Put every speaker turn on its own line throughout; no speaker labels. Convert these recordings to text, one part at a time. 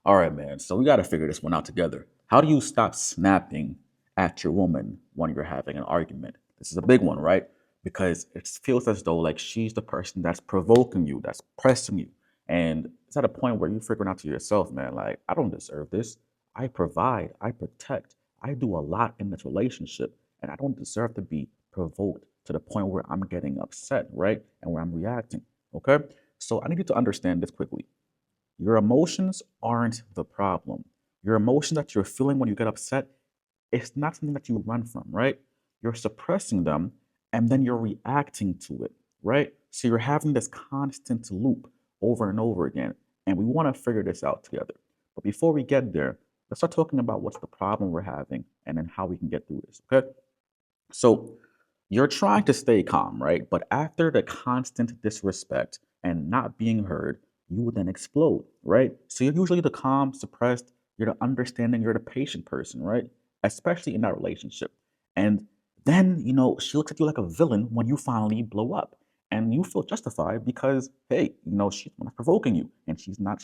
All right, man. So we got to figure this one out together. How do you stop snapping at your woman when you're having an argument? This is a big one, right? Because it feels as though like she's the person that's provoking you, that's pressing you. And it's at a point where you're figuring out to yourself, man, like, I don't deserve this. I provide, I protect, I do a lot in this relationship, and I don't deserve to be provoked to the point where I'm getting upset, right? And where I'm reacting. Okay. So I need you to understand this quickly. Your emotions aren't the problem. Your emotion that you're feeling when you get upset, it's not something that you run from, right? You're suppressing them and then you're reacting to it, right? So you're having this constant loop over and over again. And we want to figure this out together. But before we get there, let's start talking about what's the problem we're having and then how we can get through this, okay? So you're trying to stay calm, right? But after the constant disrespect and not being heard, you would then explode, right? So you're usually the calm, suppressed, you're the understanding, you're the patient person, right? Especially in that relationship. And then, she looks at you like a villain when you finally blow up. And you feel justified because, hey, she's not provoking you and she's not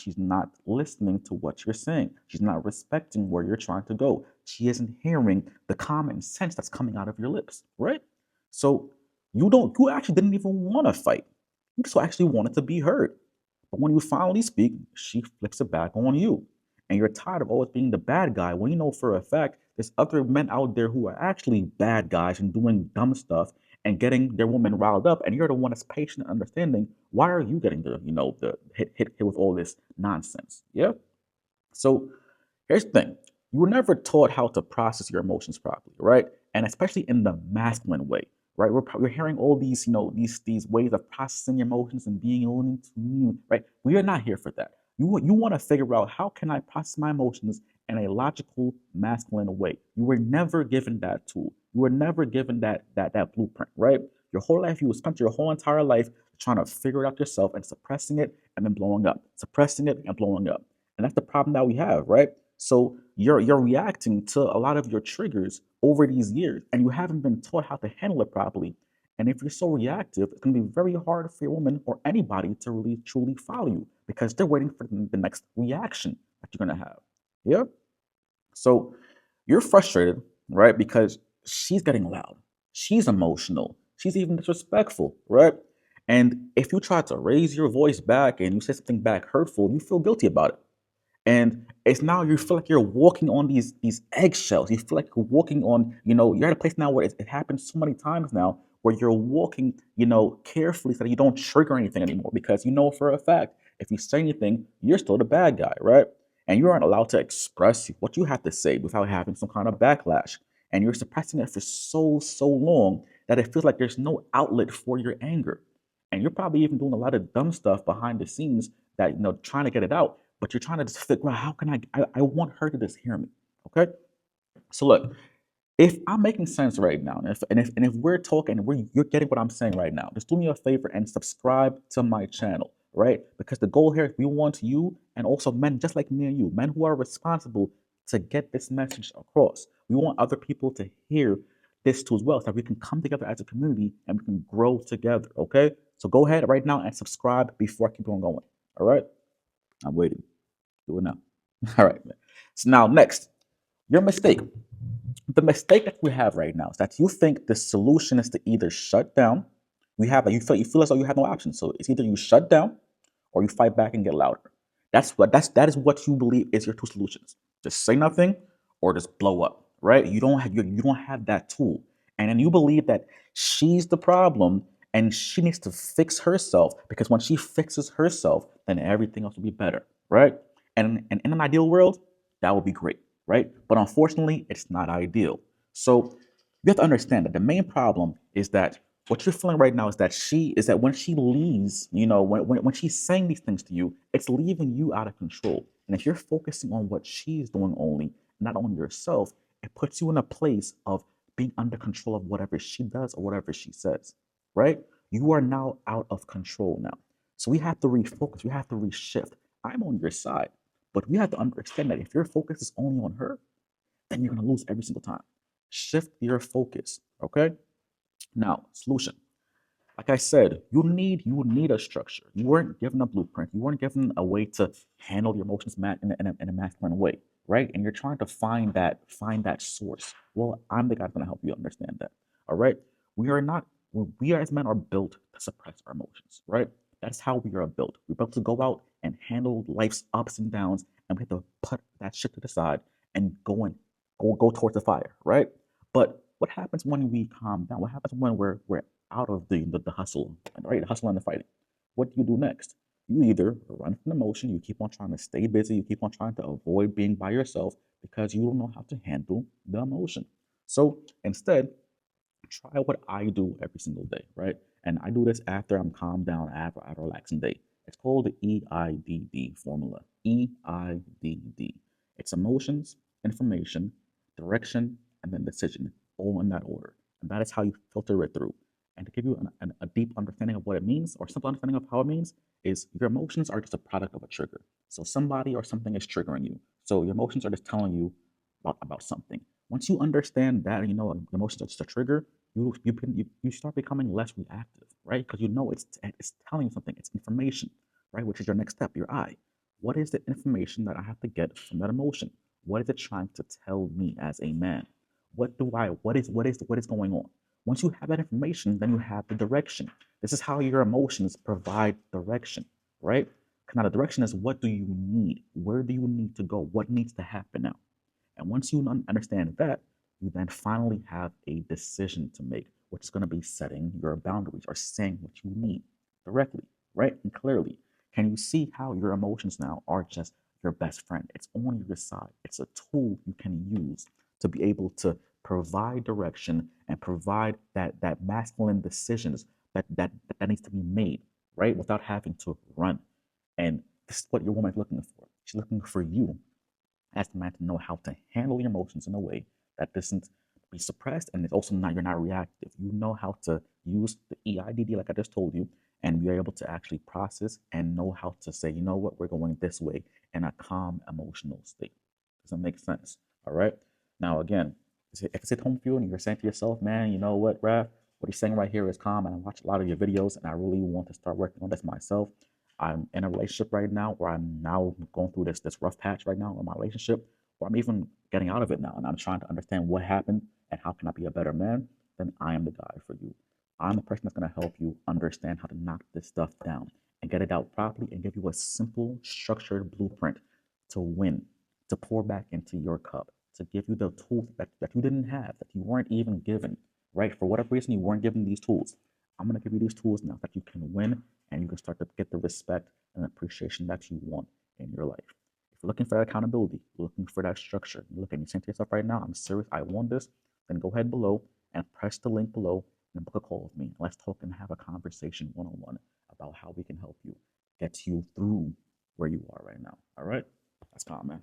listening to what you're saying. She's not respecting where you're trying to go. She isn't hearing the common sense that's coming out of your lips, right? So you actually didn't even want to fight. You just actually wanted to be heard. But when you finally speak, she flips it back on you. And you're tired of always being the bad guy when you know for a fact there's other men out there who are actually bad guys and doing dumb stuff and getting their woman riled up, and you're the one that's patient and understanding. Why are you getting the hit with all this nonsense? Yeah. So here's the thing. You were never taught how to process your emotions properly, right? And especially in the masculine way, right? We're hearing all these, these ways of processing your emotions and being able to, right? We are not here for that. You want to figure out, how can I process my emotions in a logical, masculine way? You were never given that tool. You were never given that blueprint, right? Your whole life, you spent your whole entire life trying to figure it out yourself and suppressing it and then blowing up, suppressing it and blowing up. And that's the problem that we have, right? So you're reacting to a lot of your triggers over these years, and you haven't been taught how to handle it properly. And if you're so reactive, it's going to be very hard for your woman or anybody to really truly follow you because they're waiting for the next reaction that you're going to have. Yeah. So you're frustrated, right? Because she's getting loud, she's emotional, she's even disrespectful, right? And if you try to raise your voice back and you say something back hurtful, you feel guilty about it. And it's now you feel like you're walking on these eggshells. You feel like you're walking on, you're at a place now where it happens so many times now where you're walking, carefully so that you don't trigger anything anymore because you know for a fact if you say anything, you're still the bad guy, right? And you aren't allowed to express what you have to say without having some kind of backlash. And you're suppressing it for so long that it feels like there's no outlet for your anger. And you're probably even doing a lot of dumb stuff behind the scenes that trying to get it out, but you're trying to just figure out how can I want her to just hear me. Okay. So look, if I'm making sense right now, and if we're talking and you're getting what I'm saying right now, just do me a favor and subscribe to my channel, right? Because the goal here is we want you and also men just like me and you, men who are responsible to get this message across. We want other people to hear this too as well, so that we can come together as a community and we can grow together. Okay. So go ahead right now and subscribe before I keep on going. All right. I'm waiting. Do it now. All right, man. So now next, your mistake. The mistake that we have right now is that you think the solution is to either shut down. You feel as though you have no option. So it's either you shut down or you fight back and get louder. That is what you believe is your two solutions. Just say nothing or just blow up. Right? You don't have that tool. And then you believe that she's the problem and she needs to fix herself because when she fixes herself, then everything else will be better. Right? And in an ideal world, that would be great, right? But unfortunately, it's not ideal. So you have to understand that the main problem is that what you're feeling right now is that when she leaves, when she's saying these things to you, it's leaving you out of control. And if you're focusing on what she's doing only, not on yourself, it puts you in a place of being under control of whatever she does or whatever she says, right? You are now out of control now. So we have to refocus, we have to reshift. I'm on your side. But we have to understand that if your focus is only on her, then you're going to lose every single time. Shift your focus. Okay. Now, solution. Like I said, you need a structure. You weren't given a blueprint. You weren't given a way to handle your emotions in a masculine way, right? And you're trying to find that source. Well, I'm the guy that's gonna help you understand that. All right. We are not we as men are built to suppress our emotions, right? That's how we are built. We're built to go out and handle life's ups and downs, and we have to put that shit to the side and go towards the fire, right? But what happens when we calm down? What happens when we're out of the hustle, right? The hustle and the fighting. What do you do next? You either run from emotion, you keep on trying to stay busy, you keep on trying to avoid being by yourself because you don't know how to handle the emotion. So instead, try what I do every single day, right? And I do this after I'm calmed down, after a relaxing day. It's called the EIDD formula. EIDD. It's emotions, information, direction, and then decision, all in that order. And that is how you filter it through. And to give you a deep understanding of what it means, or simple understanding of how it means, is your emotions are just a product of a trigger. So somebody or something is triggering you. So your emotions are just telling you about something. Once you understand that, and you know emotions are just a trigger, you start becoming less reactive, right? Because you know it's telling you something. It's information, right? Which is your next step, your I. What is the information that I have to get from that emotion? What is it trying to tell me as a man? What is going on? Once you have that information, then you have the direction. This is how your emotions provide direction, right? Now the direction is, what do you need? Where do you need to go? What needs to happen now? And once you understand that, you then finally have a decision to make, which is going to be setting your boundaries or saying what you need directly, right? And clearly. Can you see how your emotions now are just your best friend? It's on your side. It's a tool you can use to be able to provide direction and provide that masculine decisions that needs to be made, right? Without having to run. And this is what your woman is looking for. She's looking for you as the man to know how to handle your emotions in a way that doesn't be suppressed, and it's also not, you're not reactive. You know how to use the EIDD like I just told you, and you're able to actually process and know how to say, you know what, we're going this way in a calm emotional state. Does that make sense? All right. Now again, if it's at home for you and you're saying to yourself, man, you know what, Raph, what he's saying right here is calm, and I watch a lot of your videos and I really want to start working on this myself. I'm in a relationship right now where I'm now going through this rough patch right now in my relationship, or I'm even getting out of it now, and I'm trying to understand what happened and how can I be a better man. Then I am the guy for you. I'm the person that's going to help you understand how to knock this stuff down and get it out properly and give you a simple, structured blueprint to win, to pour back into your cup, to give you the tools that you didn't have, that you weren't even given, right? For whatever reason, you weren't given these tools. I'm going to give you these tools now that you can win and you can start to get the respect and appreciation that you want in your life. If you're looking for that accountability, looking for that structure, you're saying to yourself right now, I'm serious, I want this, then go ahead below and press the link below and book a call with me. Let's talk and have a conversation one-on-one about how we can help you get you through where you are right now. All right? That's calm, man.